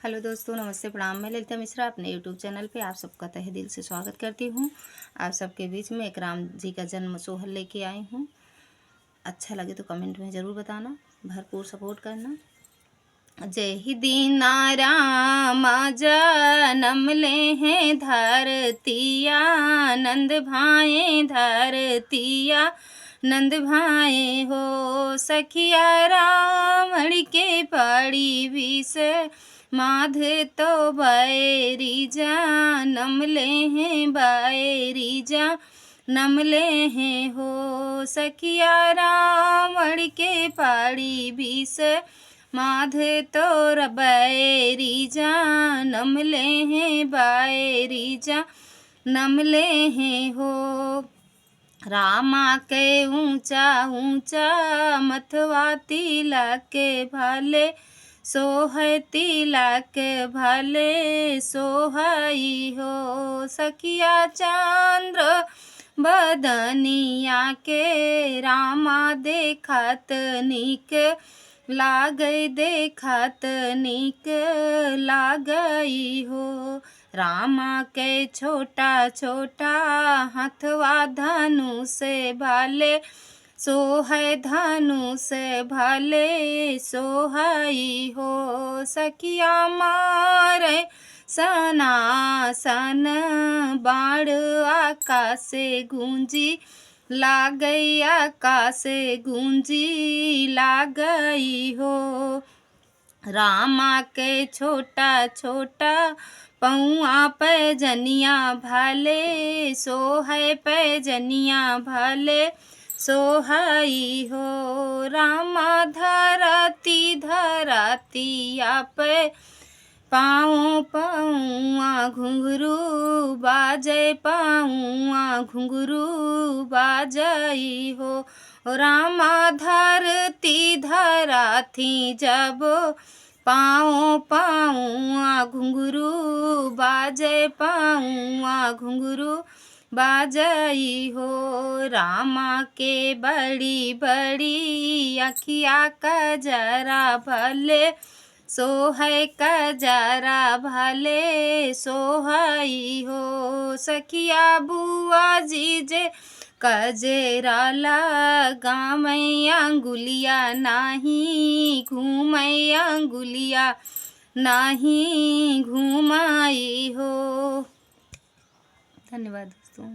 Hello दोस्तों, नमस्ते, प्रणाम। मैं ललिता मिश्रा अपने यूट्यूब चैनल पे आप सबका तहे दिल से स्वागत करती हूँ। आप सबके बीच में एक राम जी का जन्म सोहर लेके आई हूँ। अच्छा लगे तो कमेंट में ज़रूर बताना, भरपूर सपोर्ट करना। जय ही दीना राम जनम ले हैं धरतिया, नंद भाए धरतिया नंद भाए हो। सखिया रावण के पड़ी विष, माध तो बैरी जनम ले हैं बैरी जनम ले हैं हो। सखिया रावण के पड़ी विष, माध तोर बैरी जनम ले हैं बैरी जनम ले हैं हो। रामा के ऊंचा ऊंचा मथवा तिलक के भाले, सोहै तिलक भाले सोहई हो। सखिया चंद्र बदनिया के, रामा देखत निक लागई देखत निक लागई हो। रामा के छोटा छोटा हथवा धनुष भाले, सोहै धनुष भाले सोहई हो। सखिया मारे सनासन बाण आकाशे गूंजी लागई, आकाशे गूंजी लागई हो। रामा के छोटा छोटा पौआ पैजनिया भाले, सोहै पैजनिया भाले सोहई हो। रामा धरती धरतिया पे, पाँव पौआ घुंघरू बाजे, पाँवा घुंघरू बाजई हो। रामा धरती धराथी जब, पाँव पौआ घुंघरू बाजे, पाँवा घुंघरू बाजई हो। रामा के बड़ी बड़ी अखिया कजरा भले, सोहै कजरा भले सोहई हो। सखिया बुआ जी जे कजेरा लगामई, अंगुलिया नाही घूमई, अंगुलिया नाही घूमाई हो। धन्यवाद दोस्तों।